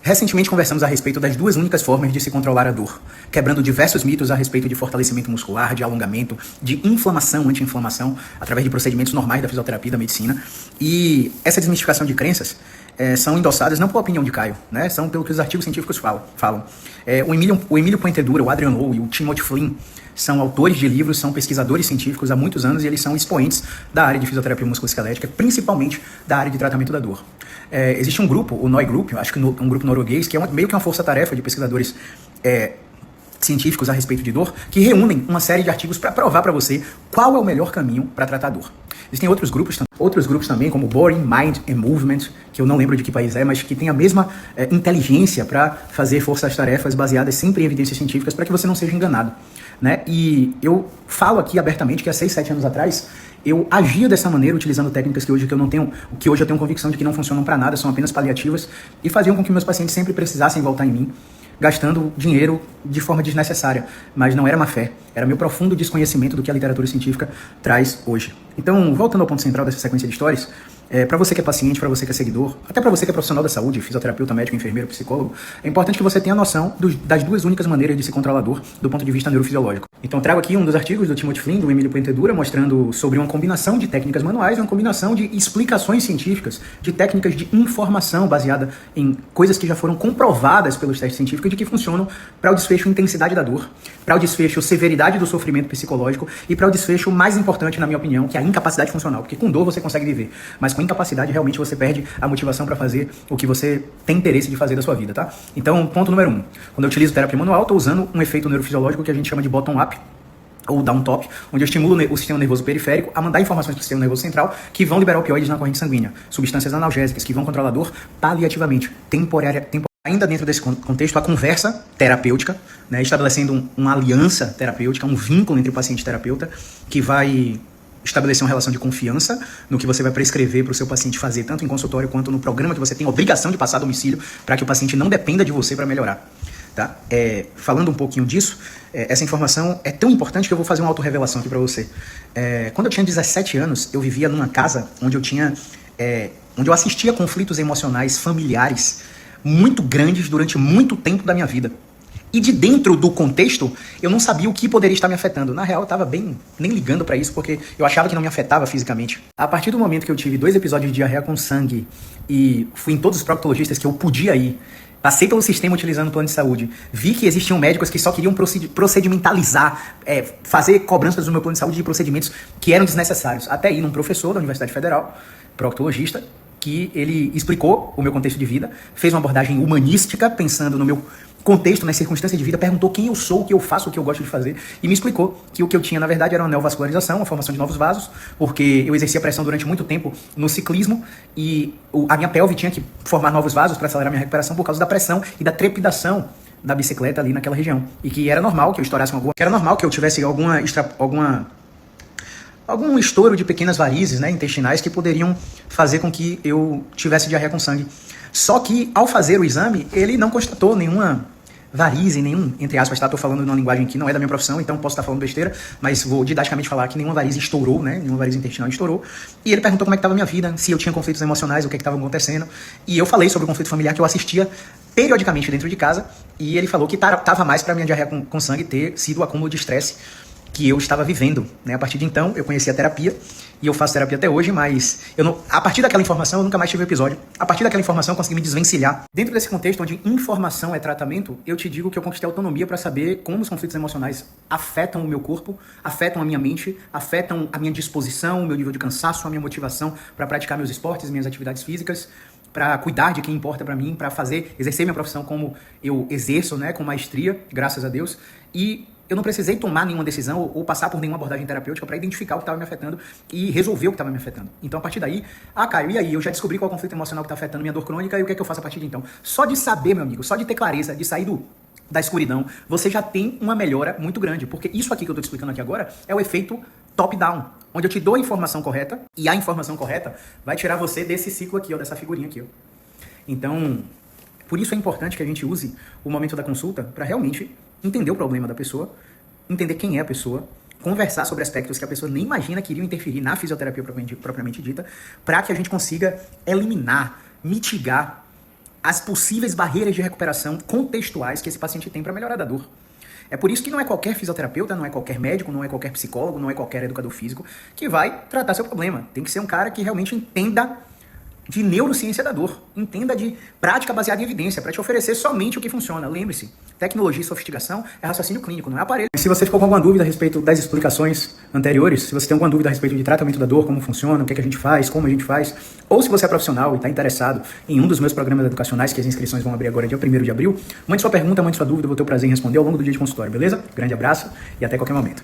Recentemente conversamos a respeito das duas únicas formas de se controlar a dor, quebrando diversos mitos a respeito de fortalecimento muscular, de alongamento, de inflamação, anti-inflamação, através de procedimentos normais da fisioterapia e da medicina. E essa desmistificação de crenças são endossadas não por opinião de Caio, né? São pelo que os artigos científicos falam. O Emílio Puentedura, o Adrian Lowe e o Timothy Flynn são autores de livros, são pesquisadores científicos há muitos anos e eles são expoentes da área de fisioterapia musculoesquelética, principalmente da área de tratamento da dor. Existe um grupo, o NOI Group, acho que um grupo norueguês, que é meio que uma força-tarefa de pesquisadores científicos a respeito de dor, que reúnem uma série de artigos para provar para você qual é o melhor caminho para tratar a dor. Existem outros grupos também, como Body, Mind and Movement, que eu não lembro de que país é, mas que tem a mesma inteligência para fazer forças-tarefas baseadas sempre em evidências científicas para que você não seja enganado, né? E eu falo aqui abertamente que há 6, 7 anos atrás eu agia dessa maneira, utilizando técnicas que hoje eu tenho convicção de que não funcionam para nada, são apenas paliativas, e faziam com que meus pacientes sempre precisassem voltar em mim, gastando dinheiro de forma desnecessária. Mas não era má fé, era meu profundo desconhecimento do que a literatura científica traz hoje. Então, voltando ao ponto central dessa sequência de histórias, para você que é paciente, para você que é seguidor, até para você que é profissional da saúde, fisioterapeuta, médico, enfermeiro, psicólogo, é importante que você tenha noção das duas únicas maneiras de se controlar a dor do ponto de vista neurofisiológico. Então trago aqui um dos artigos do Timothy Flynn, do Emílio Puentedura, mostrando sobre uma combinação de técnicas manuais e uma combinação de explicações científicas, de técnicas de informação baseada em coisas que já foram comprovadas pelos testes científicos de que funcionam para o desfecho intensidade da dor, para o desfecho severidade do sofrimento psicológico e para o desfecho mais importante, na minha opinião, que é a incapacidade funcional, porque com dor você consegue viver, mas com incapacidade realmente você perde a motivação para fazer o que você tem interesse de fazer da sua vida, tá? Então, ponto número 1. Quando eu utilizo terapia manual, estou usando um efeito neurofisiológico que a gente chama de bottom-up, ou down-top, onde eu estimulo o sistema nervoso periférico a mandar informações para o sistema nervoso central que vão liberar opioides na corrente sanguínea, substâncias analgésicas que vão controlar a dor paliativamente, Ainda dentro desse contexto, a conversa terapêutica, né, estabelecendo uma aliança terapêutica, um vínculo entre o paciente e o terapeuta, que vai estabelecer uma relação de confiança no que você vai prescrever para o seu paciente fazer, tanto em consultório quanto no programa que você tem a obrigação de passar a domicílio, para que o paciente não dependa de você para melhorar. Tá? Falando um pouquinho disso, essa informação é tão importante que eu vou fazer uma autorrevelação aqui para você. Quando eu tinha 17 anos, eu vivia numa casa onde eu assistia conflitos emocionais familiares muito grandes durante muito tempo da minha vida. E de dentro do contexto, eu não sabia o que poderia estar me afetando. Na real, eu estava nem ligando para isso, porque eu achava que não me afetava fisicamente. A partir do momento que eu tive 2 episódios de diarreia com sangue e fui em todos os proctologistas que eu podia ir, passei pelo sistema utilizando o plano de saúde, vi que existiam médicos que só queriam procedimentalizar, fazer cobranças do meu plano de saúde de procedimentos que eram desnecessários. Até ir num professor da Universidade Federal, proctologista, que ele explicou o meu contexto de vida, fez uma abordagem humanística, pensando no meu contexto, nas circunstâncias de vida, perguntou quem eu sou, o que eu faço, o que eu gosto de fazer, e me explicou que o que eu tinha, na verdade, era uma neovascularização, uma formação de novos vasos, porque eu exercia pressão durante muito tempo no ciclismo, e a minha pelve tinha que formar novos vasos para acelerar minha recuperação por causa da pressão e da trepidação da bicicleta ali naquela região. E que era normal que eu estourasse era normal que eu tivesse algum estouro de pequenas varizes, né, intestinais que poderiam fazer com que eu tivesse diarreia com sangue. Só que, ao fazer o exame, ele não constatou nenhuma varize, nenhum, entre aspas, estou falando numa linguagem que não é da minha profissão, então posso estar falando besteira, mas vou didaticamente falar que nenhuma varize estourou, né, nenhuma varize intestinal estourou. E ele perguntou como é que estava a minha vida, se eu tinha conflitos emocionais, o que estava acontecendo. E eu falei sobre o conflito familiar que eu assistia periodicamente dentro de casa, e ele falou que estava mais para a minha diarreia com sangue ter sido o acúmulo de estresse que eu estava vivendo, né? A partir de então, eu conheci a terapia, e eu faço terapia até hoje, mas a partir daquela informação, eu nunca mais tive um episódio. A partir daquela informação, eu consegui me desvencilhar. Dentro desse contexto, onde informação é tratamento, eu te digo que eu conquistei autonomia para saber como os conflitos emocionais afetam o meu corpo, afetam a minha mente, afetam a minha disposição, o meu nível de cansaço, a minha motivação para praticar meus esportes, minhas atividades físicas, para cuidar de quem importa para mim, para exercer minha profissão como eu exerço, né, com maestria, graças a Deus. E eu não precisei tomar nenhuma decisão ou passar por nenhuma abordagem terapêutica para identificar o que estava me afetando e resolver o que estava me afetando. Então, a partir daí, Caio, e aí? Eu já descobri qual é o conflito emocional que está afetando minha dor crônica e o que é que eu faço a partir de então? Só de saber, meu amigo, só de ter clareza, de sair da escuridão, você já tem uma melhora muito grande. Porque isso aqui que eu estou te explicando aqui agora é o efeito top-down, onde eu te dou a informação correta e a informação correta vai tirar você desse ciclo aqui, ó, dessa figurinha aqui, ó. Então, por isso é importante que a gente use o momento da consulta para realmente entender o problema da pessoa, entender quem é a pessoa, conversar sobre aspectos que a pessoa nem imagina que iriam interferir na fisioterapia propriamente dita, para que a gente consiga eliminar, mitigar as possíveis barreiras de recuperação contextuais que esse paciente tem para melhorar da dor. É por isso que não é qualquer fisioterapeuta, não é qualquer médico, não é qualquer psicólogo, não é qualquer educador físico que vai tratar seu problema. Tem que ser um cara que realmente entenda de neurociência da dor, entenda de prática baseada em evidência, para te oferecer somente o que funciona. Lembre-se, tecnologia e sofisticação é raciocínio clínico, não é aparelho. Se você ficou com alguma dúvida a respeito das explicações anteriores, se você tem alguma dúvida a respeito de tratamento da dor, como funciona, o que é que a gente faz, como a gente faz, ou se você é profissional e está interessado em um dos meus programas educacionais, que as inscrições vão abrir agora dia 1º de abril, mande sua pergunta, mande sua dúvida, eu vou ter o prazer em responder ao longo do dia de consultório, beleza? Grande abraço e até qualquer momento.